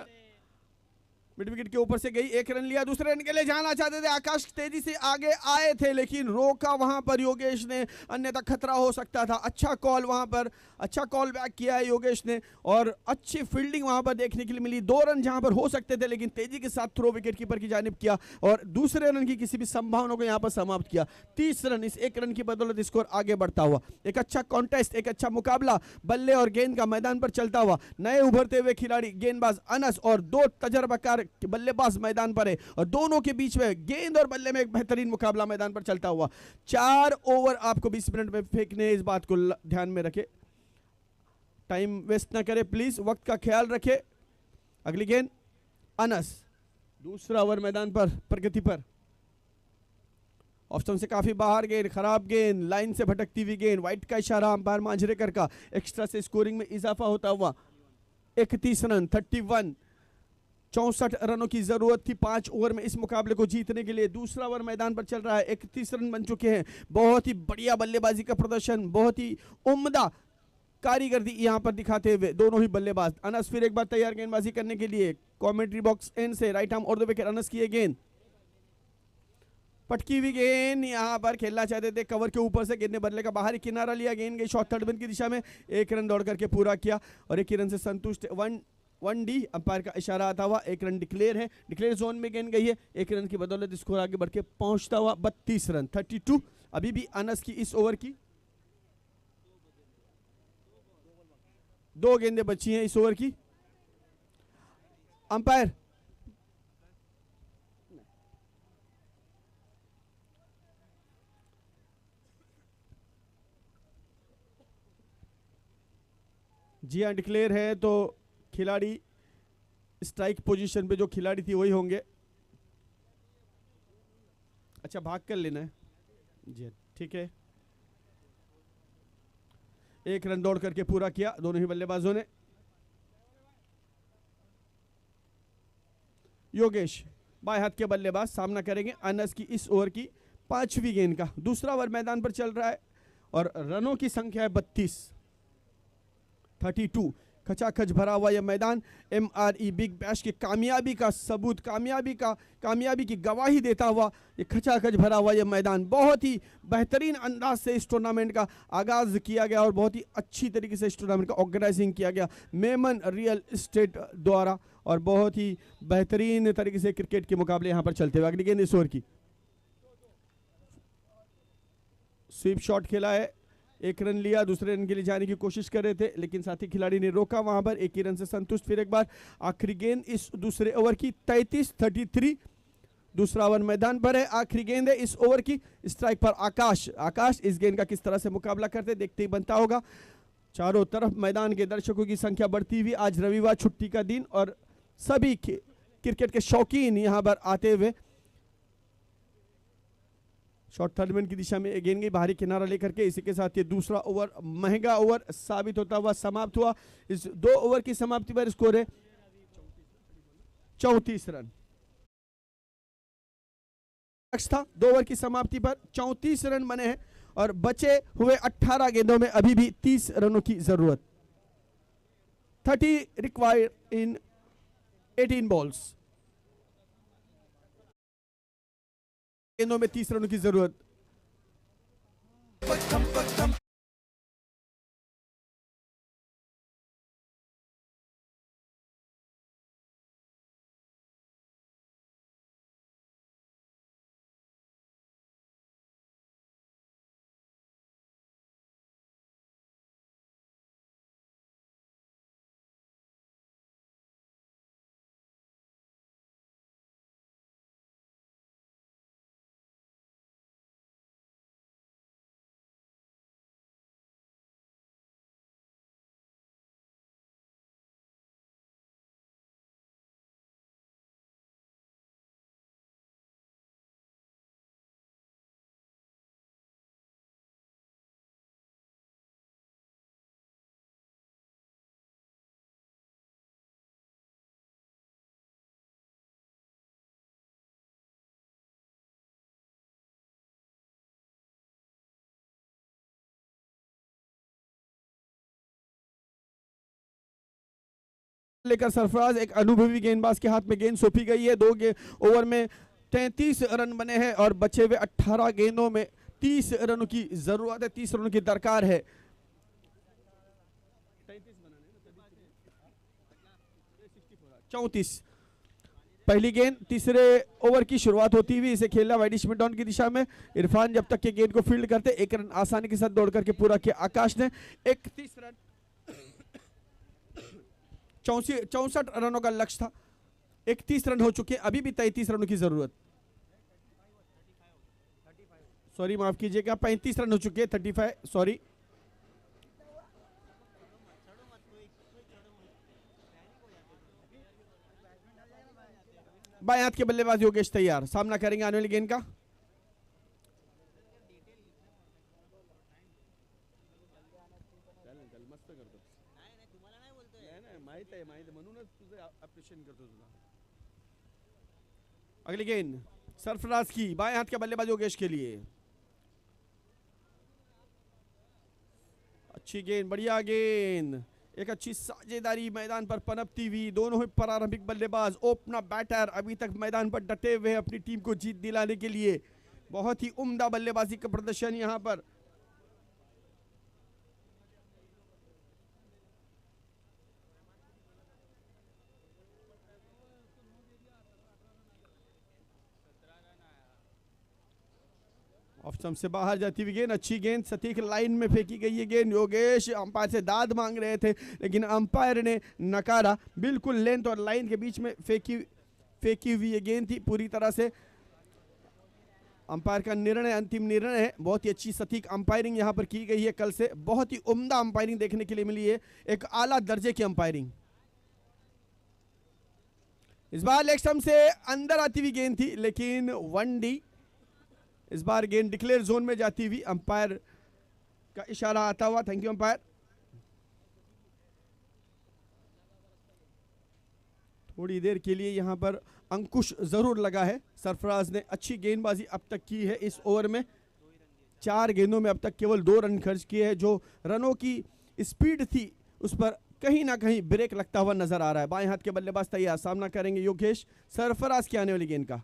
मिड विकेट के ऊपर से गई, 1 रन लिया। दूसरे रन के लिए जाना चाहते थे आकाश, तेजी से आगे आए थे लेकिन रोका वहां पर योगेश ने, अन्यथा खतरा हो सकता था। अच्छा कॉल वहां पर, अच्छा कॉल बैक किया है योगेश ने और अच्छी फील्डिंग वहां पर देखने के लिए मिली। 2 रन जहां पर हो सकते थे लेकिन तेजी के साथ थ्रो विकेट कीपर की जानिब किया और दूसरे रन की किसी भी संभावना को यहां पर समाप्त किया। 30 रन, इस 1 रन की बदौलत स्कोर आगे बढ़ता हुआ। एक अच्छा कॉन्टेस्ट, एक अच्छा मुकाबला बल्ले और गेंद का मैदान पर चलता हुआ। नए उभरते हुए खिलाड़ी गेंदबाज अनस और 2 तजर्बाकार बल्लेबाज मैदान पर है और दोनों के बीच में गेंद और बल्ले में एक बेहतरीन मुकाबला मैदान पर चलता हुआ। 4 ओवर आपको 20 मिनट में फेंकने, इस बात को ध्यान में रखें। टाइम वेस्ट ना करें प्लीज, वक्त का ख्याल रखें। अगली गेंद अनस, दूसरा ओवर मैदान पर प्रगति पर। ऑप्शन से काफी बाहर गेंद, खराब गेंद, लाइन से भटकती हुई गेंद, व्हाइट का इशारा अंपायर मांजरेकर का। एक्स्ट्रा से स्कोरिंग में इजाफा होता हुआ 31 रन, 31, 64 रनों की जरूरत थी 5 ओवर में इस मुकाबले को जीतने के लिए। दूसरा ओवर मैदान पर चल रहा है, 31 रन बन चुके हैं। बहुत ही बढ़िया बल्लेबाजी का प्रदर्शन, बहुत ही उम्दा कारीगरी यहां पर दिखाते हुए दोनों ही बल्लेबाज। अनस फिर एक बार तैयार गेंदबाजी करने के लिए। कमेंट्री बॉक्स एंड से राइट आर्म और द विकेट अनस की ये गेंद, पटकी हुई गेंद यहां पर खेलना चाहते थे, कवर के ऊपर से गेंद ने बदले का बाहरी किनारा लिया, गेंद गई शॉर्ट थर्ड मैन की दिशा में, 1 रन दौड़ करके पूरा किया और 1 रन से संतुष्ट। 1D अंपायर का इशारा आता हुआ, 1 रन डिक्लेयर है, डिक्लेयर जोन में गेंद गई है, 1 रन की बदौलत स्कोर आगे बढ़ के पहुंचता हुआ 32 रन, 32। अभी भी अनस की इस ओवर की 2 गेंदें बची हैं इस ओवर की। अंपायर जी हाँ, डिक्लेयर है तो खिलाड़ी स्ट्राइक पोजीशन पे जो खिलाड़ी थी वही होंगे। अच्छा, भाग कर लेना है जी, ठीक है। 1 रन दौड़ करके पूरा किया दोनों ही बल्लेबाजों ने। योगेश बाएं हाथ के बल्लेबाज सामना करेंगे अनस की इस ओवर की 5वीं गेंद का। दूसरा ओवर मैदान पर चल रहा है और रनों की संख्या है 32। खचाखच भरा हुआ यह मैदान MRE बिग बैश की कामयाबी का सबूत, कामयाबी की गवाही देता हुआ ये खचाखच भरा हुआ यह मैदान। बहुत ही बेहतरीन अंदाज से इस टूर्नामेंट का आगाज किया गया और बहुत ही अच्छी तरीके से इस टूर्नामेंट का ऑर्गेनाइजिंग किया गया मेमन रियल एस्टेट द्वारा और बहुत ही बेहतरीन तरीके से क्रिकेट के मुकाबले यहां पर चलते हुए। अगली गेंद इस ओवर की स्वीप शॉट खेला है, 1 रन लिया, दूसरे रन के लिए जाने की कोशिश कर रहे थे लेकिन साथी खिलाड़ी ने रोका वहां पर, 1 ही रन से संतुष्ट। फिर एक बार आखिरी गेंद इस दूसरे ओवर की 33 दूसरा ओवर मैदान पर है, आखिरी गेंद है इस ओवर की। स्ट्राइक पर आकाश इस गेंद का किस तरह से मुकाबला करते देखते ही बनता होगा। चारों तरफ मैदान के दर्शकों की संख्या बढ़ती हुई, आज रविवार छुट्टी का दिन और सभी क्रिकेट के शौकीन यहां पर आते हुए। शॉर्ट थर्ड मैन की दिशा में गेंद गई बाहरी किनारा लेकर के। इसी के साथ ये दूसरा ओवर महंगा ओवर साबित होता हुआ समाप्त हुआ। इस 2 ओवर की समाप्ति पर स्कोर है 34 रन। था 2 ओवर की समाप्ति पर 34 रन बने हैं और बचे हुए 18 गेंदों में अभी भी 30 रनों की जरूरत। 30 रिक्वायर्ड इन 18 बॉल्स। गेंदों में 30 रनों की जरूरत। लेकर सरफराज, एक अनुभवी गेंदबाज के हाथ में गेंद सौंपी गई है। 2 ओवर में 33 रन बने हैं और बचे हुए 18 गेंदों में 30 रनों की जरूरत है, 30 रनों की दरकार है। 34 पहली गेंद तीसरे ओवर की शुरुआत होती हुई, इसे खेलना वाइडिश मिड ऑन की दिशा में। इरफान जब तक के गेंद को फील्ड करते 1 रन आसानी के साथ दौड़ करके पूरा किया आकाश ने। 31 रन 64 रनों का लक्ष्य था, 31 रन हो चुके, अभी भी 33 रनों की जरूरत। सॉरी माफ कीजिएगा, 35 रन हो चुके, 35 सॉरी। बाएं हाथ के बल्लेबाज योगेश तैयार, सामना करेंगे आने वाली गेंद का। अगली गेंद सरफराज की, बाएं हाथ के बल्लेबाज योगेश के लिए। अच्छी गेंद, बढ़िया गेंद, एक अच्छी साझेदारी मैदान पर पनपती हुई। दोनों ही प्रारंभिक बल्लेबाज, ओपनर बैटर अभी तक मैदान पर डटे हुए अपनी टीम को जीत दिलाने के लिए। बहुत ही उम्दा बल्लेबाजी का प्रदर्शन यहां पर। ऑफ स्टंप से बाहर जाती हुई गेंद, अच्छी गेंद, सटीक लाइन में फेंकी गई ये गेंद। योगेश अंपायर से दाद मांग रहे थे लेकिन अंपायर ने नकारा। बिल्कुल लेंथ और लाइन के बीच में फेंकी हुई ये गेंद थी पूरी तरह से। अंपायर का निर्णय अंतिम निर्णय है। बहुत ही अच्छी सटीक अंपायरिंग यहां पर की गई है कल से। बहुत ही उम्दा अंपायरिंग देखने के लिए मिली है, एक आला दर्जे की अंपायरिंग। इस बार लेग स्टंप से अंदर आती हुई गेंद थी लेकिन 1D। इस बार गेंद डिक्लेयर जोन में जाती हुई, अंपायर का इशारा आता हुआ। Thank you umpire. थोड़ी देर के लिए यहां पर अंकुश जरूर लगा है। सरफराज ने अच्छी गेंदबाजी अब तक की है इस ओवर में। 4 गेंदों में अब तक केवल 2 रन खर्च किए हैं। जो रनों की स्पीड थी उस पर कहीं ना कहीं ब्रेक लगता हुआ नजर आ रहा है। बाएं हाथ के बल्लेबाज तैयार, सामना करेंगे योगेश सरफराज की आने वाली गेंद का।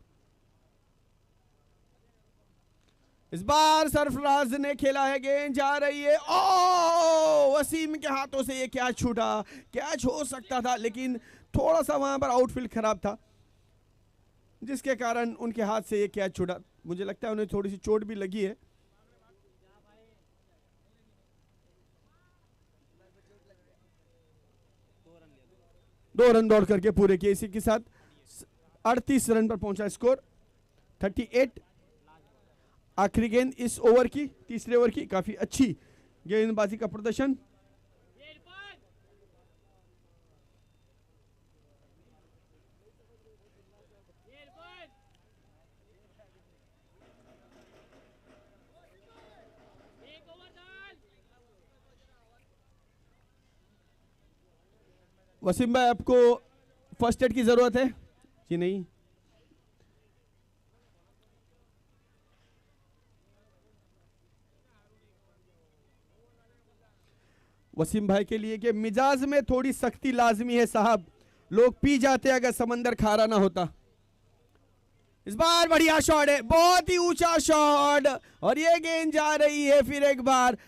इस बार सरफराज ने खेला है, गेंद जा रही है। ओ वसीम के हाथों से ये कैच छूटा। कैच हो सकता था लेकिन थोड़ा सा वहां पर आउटफील्ड खराब था जिसके कारण उनके हाथ से ये कैच छूटा। मुझे लगता है उन्हें थोड़ी सी चोट भी लगी है। दो रन दौड़ करके पूरे किए। इसी के साथ 38 रन पर पहुंचा स्कोर 38। आखिरी गेंद इस ओवर की, तीसरे ओवर की। काफी अच्छी गेंदबाजी का प्रदर्शन। वसीम भाई, आपको फर्स्ट एड की जरूरत है? जी नहीं। वसीम भाई के लिए कि मिजाज में थोड़ी सख्ती लाजमी है साहब, लोग पी जाते अगर समंदर खारा ना होता। इस बार बढ़िया शॉट है, बहुत ही ऊंचा शॉट, और ये गेंद जा रही है फिर एक बार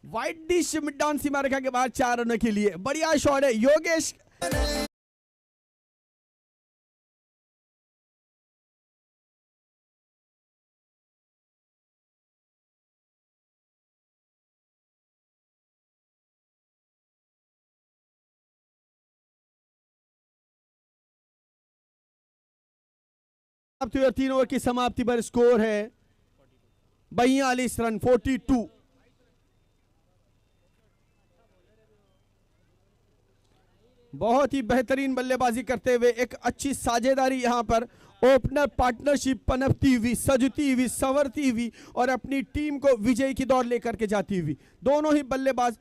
वाइड डिश मिड डाउन सीमा रेखा के बाद 4 रनों के लिए। बढ़िया शॉट है योगेश। और 3 ओवर की समाप्ति पर स्कोर है 42 रन 42। बहुत ही बेहतरीन बल्लेबाजी करते हुए एक अच्छी साझेदारी यहां पर ओपनर पार्टनरशिप पनपती हुई, सजती हुई, संवरती हुई और अपनी टीम को विजय की दौड़ लेकर के जाती हुई। दोनों ही बल्लेबाज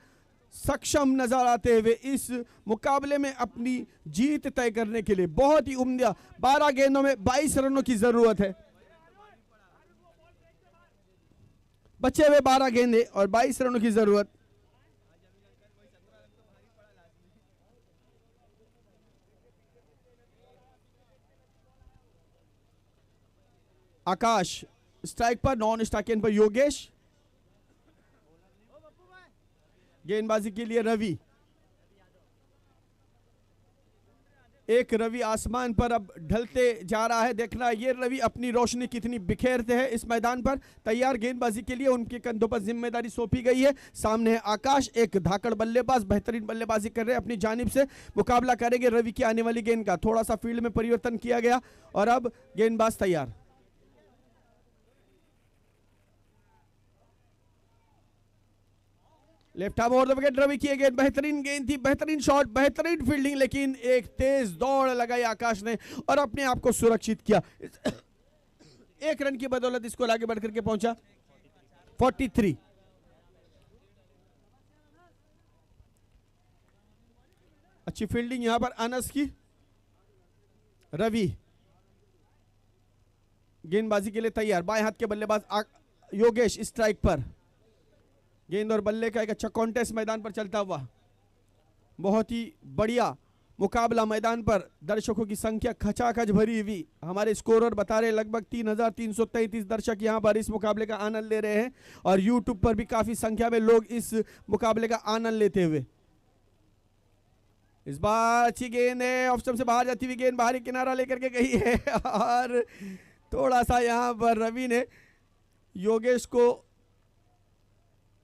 सक्षम नजर आते हुए इस मुकाबले में अपनी जीत तय करने के लिए। बहुत ही उम्दा 12 गेंदों में 22 रनों की जरूरत है। बचे हुए 12 गेंदे और 22 रनों की जरूरत। आकाश स्ट्राइक पर, नॉन स्ट्राइक पर योगेश। गेंदबाजी के लिए रवि। एक रवि आसमान पर अब ढलते जा रहा है। देखना ये रवि अपनी रोशनी कितनी बिखेरते हैं इस मैदान पर। तैयार गेंदबाजी के लिए, उनके कंधों पर जिम्मेदारी सौंपी गई है। सामने है आकाश, एक धाकड़ बल्लेबाज, बेहतरीन बल्लेबाजी कर रहे हैं अपनी जानिब से। मुकाबला करेंगे रवि की आने वाली गेंद का। थोड़ा सा फील्ड में परिवर्तन किया गया और अब गेंदबाज तैयार। Left arm over the wicket Ravi की गेंद, बेहतरीन गेंद थी, बेहतरीन शॉट, बेहतरीन फील्डिंग, लेकिन एक तेज दौड़ लगाई आकाश ने और अपने आप को सुरक्षित किया। 1 रन की बदौलत इसको आगे बढ़ करके पहुंचा 43। अच्छी फील्डिंग यहां पर अनस की। रवि गेंदबाजी के लिए तैयार, बाएं हाथ के बल्लेबाज योगेश स्ट्राइक पर। गेंद और बल्ले का एक अच्छा कॉन्टेस्ट मैदान पर चलता हुआ, बहुत ही बढ़िया मुकाबला मैदान पर। दर्शकों की संख्या खचाखच भरी हुई, हमारे स्कोरर बता रहे लगभग 3,333 दर्शक यहां पर इस मुकाबले का आनंद ले रहे हैं और यूट्यूब पर भी काफी संख्या में लोग इस मुकाबले का आनंद लेते हुए। इस बार अच्छी गेंद है, ऑफ स्टंप से बाहर जाती हुई गेंद बाहरी किनारा लेकर के गई है और थोड़ा सा यहां पर रवि ने योगेश को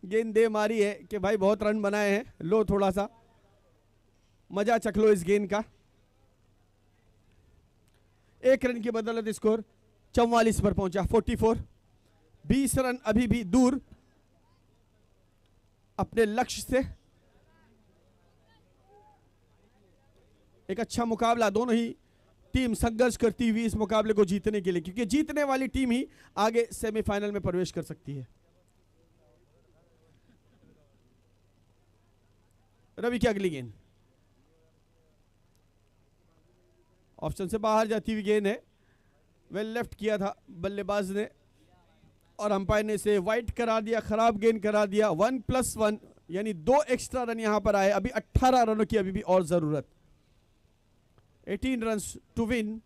गेंद दे मारी है कि भाई बहुत रन बनाए हैं, लो थोड़ा सा मजा चख लो इस गेंद का। 1 रन की बदौलत स्कोर 44 पर पहुंचा, 44। 20 रन अभी भी दूर अपने लक्ष्य से। एक अच्छा मुकाबला, दोनों ही टीम संघर्ष करती हुई इस मुकाबले को जीतने के लिए, क्योंकि जीतने वाली टीम ही आगे सेमीफाइनल में प्रवेश कर सकती है। रवि की अगली गेंद ऑप्शन से बाहर जाती हुई गेंद है, वेल लेफ्ट किया था बल्लेबाज ने और अंपायर ने इसे वाइड करा दिया, खराब गेंद करा दिया। 1+1 यानी 2 एक्स्ट्रा रन यहां पर आए, अभी 18 रनों की अभी भी और जरूरत। 18 रन्स टू विन।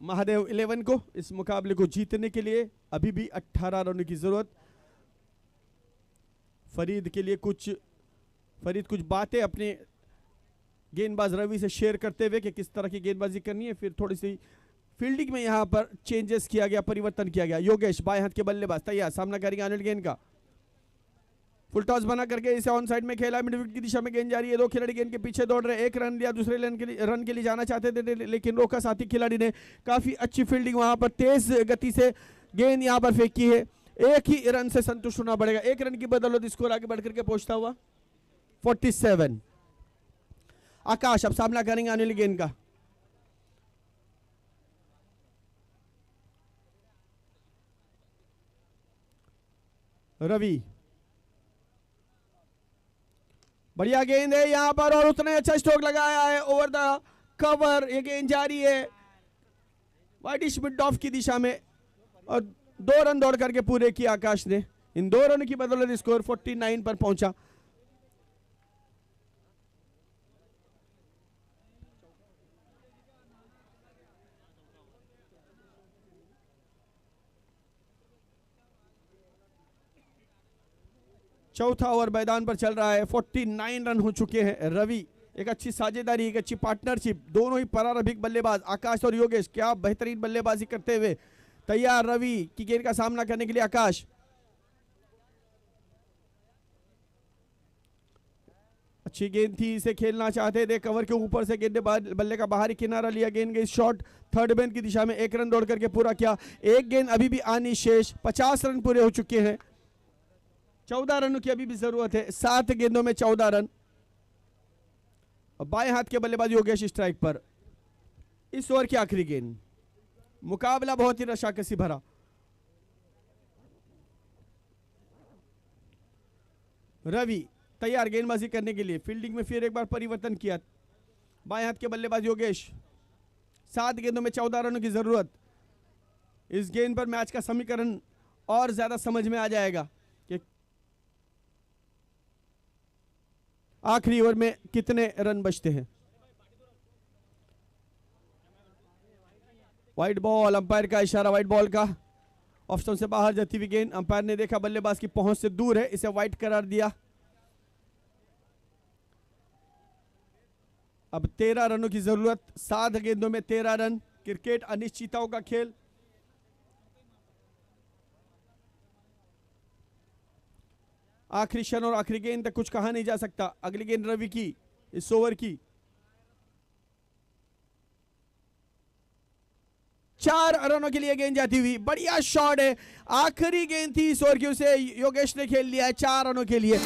महादेव 11 को इस मुकाबले को जीतने के लिए अभी भी 18 रनों की जरूरत। फरीद के लिए फरीद कुछ बातें अपने गेंदबाज रवि से शेयर करते हुए कि किस तरह की गेंदबाजी करनी है। फिर थोड़ी सी फील्डिंग में यहां पर चेंजेस किया गया, परिवर्तन किया गया। योगेश बाएं हाथ के बल्लेबाज तैयार, सामना करेंगे आने गेंद का। फुल टॉस बना करके इसे ऑन साइड में खेला, मिड विकेट की दिशा में गेंद जा रही है। 2 खिलाड़ी गेंद के पीछे दौड़ रहे, 1 रन लिया, दूसरे रन के लिए जाना चाहते थे लेकिन रोका साथी खिलाड़ी ने। काफी अच्छी फील्डिंग वहां पर, तेज गति से गेंद यहां पर फेंकी है। 1 ही रन से संतुष्ट होना पड़ेगा। 1 रन की बदौलत स्कोर आगे बढ़ करके पहुंचता हुआ 47। आकाश अब सामना करेंगे अनिल गेंद का। रवि बढ़िया गेंद है यहां पर और उसने अच्छा स्ट्रोक लगाया है ओवर द कवर। ये गेंद जारी है वाइडिश मिड ऑफ की दिशा में और 2 रन दौड़ करके पूरे किए आकाश ने। इन 2 रन की बदौलत स्कोर 49 पर पहुंचा। चौथा ओवर मैदान पर चल रहा है, 49 रन हो चुके हैं। रवि एक अच्छी साझेदारी, एक अच्छी पार्टनरशिप, दोनों ही प्रारंभिक बल्लेबाज आकाश और योगेश क्या बेहतरीन बल्लेबाजी करते हुए तैयार रवि की गेंद का सामना करने के लिए। आकाश अच्छी गेंद थी, इसे खेलना चाहते थे, कवर के ऊपर से गेंद बल्ले का बाहरी किनारा लिया, गेंद गई शॉट थर्ड बैन की दिशा में। 1 रन दौड़ करके पूरा किया। 1 गेंद अभी भी आनी शेष, 50 रन पूरे हो चुके हैं। 14 रनों की अभी भी जरूरत है, 7 गेंदों में 14 रन। बाएं हाथ के बल्लेबाज योगेश स्ट्राइक पर। इस ओवर की आखिरी गेंद, मुकाबला बहुत ही रशाकसी भरा। रवि तैयार गेंदबाजी करने के लिए, फील्डिंग में फिर एक बार परिवर्तन किया। बाएं हाथ के बल्लेबाज योगेश, 7 गेंदों में 14 रनों की जरूरत। इस गेंद पर मैच का समीकरण और ज्यादा समझ में आ जाएगा कि आखिरी ओवर में कितने रन बचते हैं। वाइड बॉल, अंपायर का इशारा वाइड बॉल का। ऑफ स्टंप से बाहर जाती हुई गेंद, अंपायर ने देखा बल्लेबाज की पहुंच से दूर है, इसे वाइड करार दिया। अब 13 रनों की जरूरत, 7 गेंदों में 13 रन। क्रिकेट अनिश्चितताओं का खेल। आखिरी क्षण और आखिरी गेंद तक कुछ कहा नहीं जा सकता। अगली गेंद रवि की इस ओवर की। 4 रनों के लिए गेंद जाती हुई, बढ़िया शॉट है। आखिरी गेंद थी इस ओवर की, उसे योगेश ने खेल लिया है 4 रनों के लिए।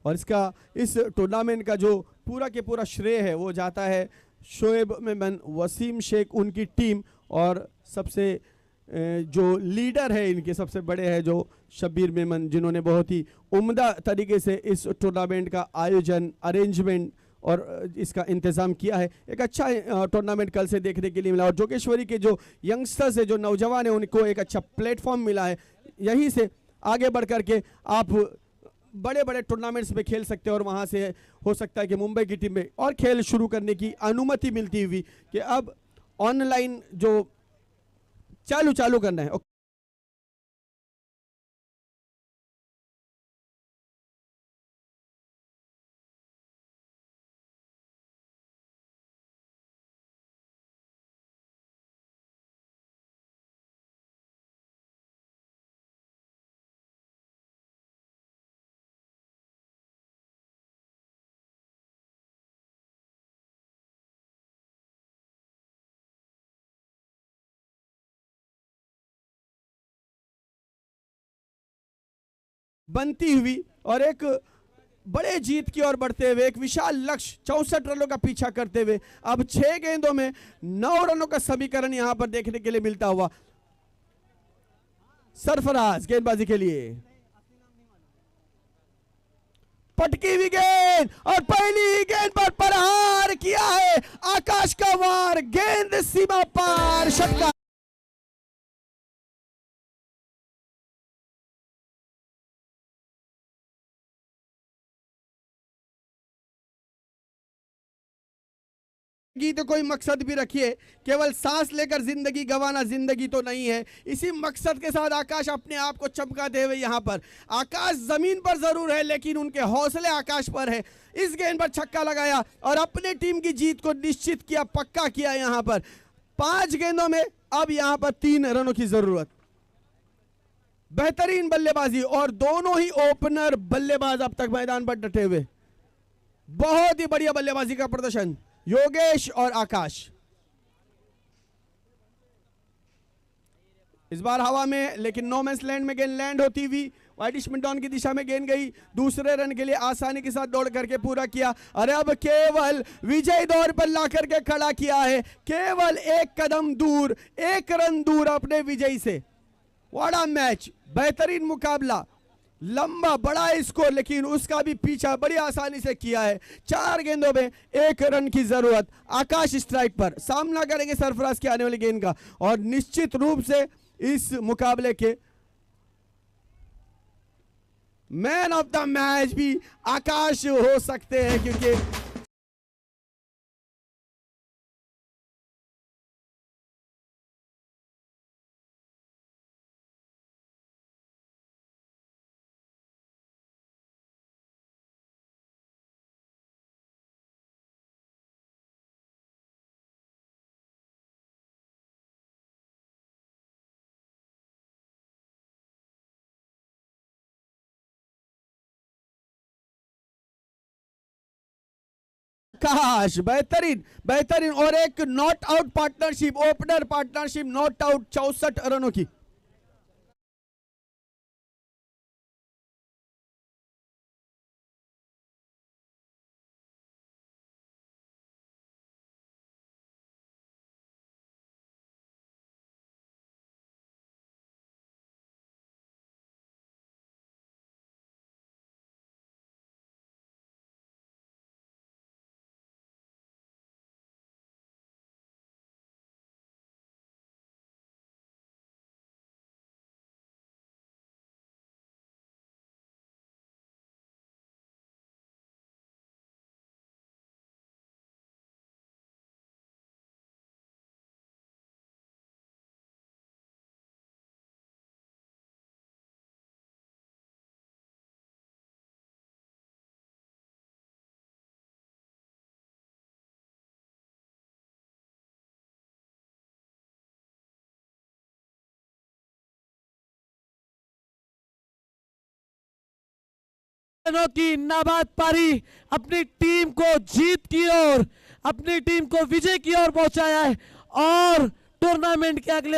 और इस टूर्नामेंट का जो पूरा के पूरा श्रेय है वो जाता है शोएब मेमन, वसीम शेख, उनकी टीम, और सबसे जो लीडर है इनके सबसे बड़े हैं जो शब्बीर मेमन, जिन्होंने बहुत ही उम्दा तरीके से इस टूर्नामेंट का आयोजन, अरेंजमेंट और इसका इंतज़ाम किया है। एक अच्छा टूर्नामेंट कल से देखने के लिए मिला, और जोगेश्वरी के जो यंगस्टर्स है, जो नौजवान है, उनको एक अच्छा प्लेटफॉर्म मिला है। यहीं से आगे बढ़ करके आप बड़े बड़े टूर्नामेंट्स में खेल सकते हैं, और वहाँ से हो सकता है कि मुंबई की टीम में और खेल शुरू करने की अनुमति मिलती हुई कि अब ऑनलाइन जो चालू करना है। बनती हुई और एक बड़े जीत की ओर बढ़ते हुए, एक विशाल लक्ष्य 64 रनों का पीछा करते हुए अब 6 गेंदों में 9 रनों का समीकरण यहां पर देखने के लिए मिलता हुआ। सरफराज गेंदबाजी के लिए पटकी हुई गेंद, और पहली गेंद पर प्रहार किया है आकाश का वार, गेंद सीमा पार, षटकार। तो कोई मकसद भी रखिए, केवल सांस लेकर जिंदगी गंवाना जिंदगी तो नहीं है। इसी मकसद के साथ आकाश अपने आप को चमकाते हुए यहाँ पर, आकाश जमीन पर जरूर है लेकिन उनके हौसले आकाश पर है। इस गेंद पर छक्का लगाया और अपने टीम की जीत को निश्चित किया, पक्का किया। यहाँ पर 5 गेंदों में अब यहाँ पर 3 रनों की जरूरत। बेहतरीन बल्लेबाजी, और दोनों ही ओपनर बल्लेबाज अब तक मैदान पर डटे हुए। बहुत ही बढ़िया बल्लेबाजी का प्रदर्शन योगेश और आकाश। इस बार हवा में, लेकिन नो मैंस लैंड में गेंद लैंड होती हुई वाइडिश मिडॉन की दिशा में गेंद गई। दूसरे रन के लिए आसानी के साथ दौड़ करके पूरा किया। अरे अब केवल विजय दौर पर ला करके खड़ा किया है, केवल 1 कदम दूर, 1 रन दूर अपने विजय से। बड़ा मैच, बेहतरीन मुकाबला, लंबा बड़ा स्कोर, लेकिन उसका भी पीछा बड़ी आसानी से किया है। 4 गेंदों में 1 रन की जरूरत। आकाश स्ट्राइक पर सामना करेंगे सरफराज की आने वाली गेंद का, और निश्चित रूप से इस मुकाबले के मैन ऑफ द मैच भी आकाश हो सकते हैं, क्योंकि आकाश बेहतरीन और एक not out partnership, opener partnership not out 64 रनों की। की नाबाद पारी अपनी टीम को जीत की ओर, अपनी टीम को विजय की ओर पहुंचाया है, और टूर्नामेंट के अगले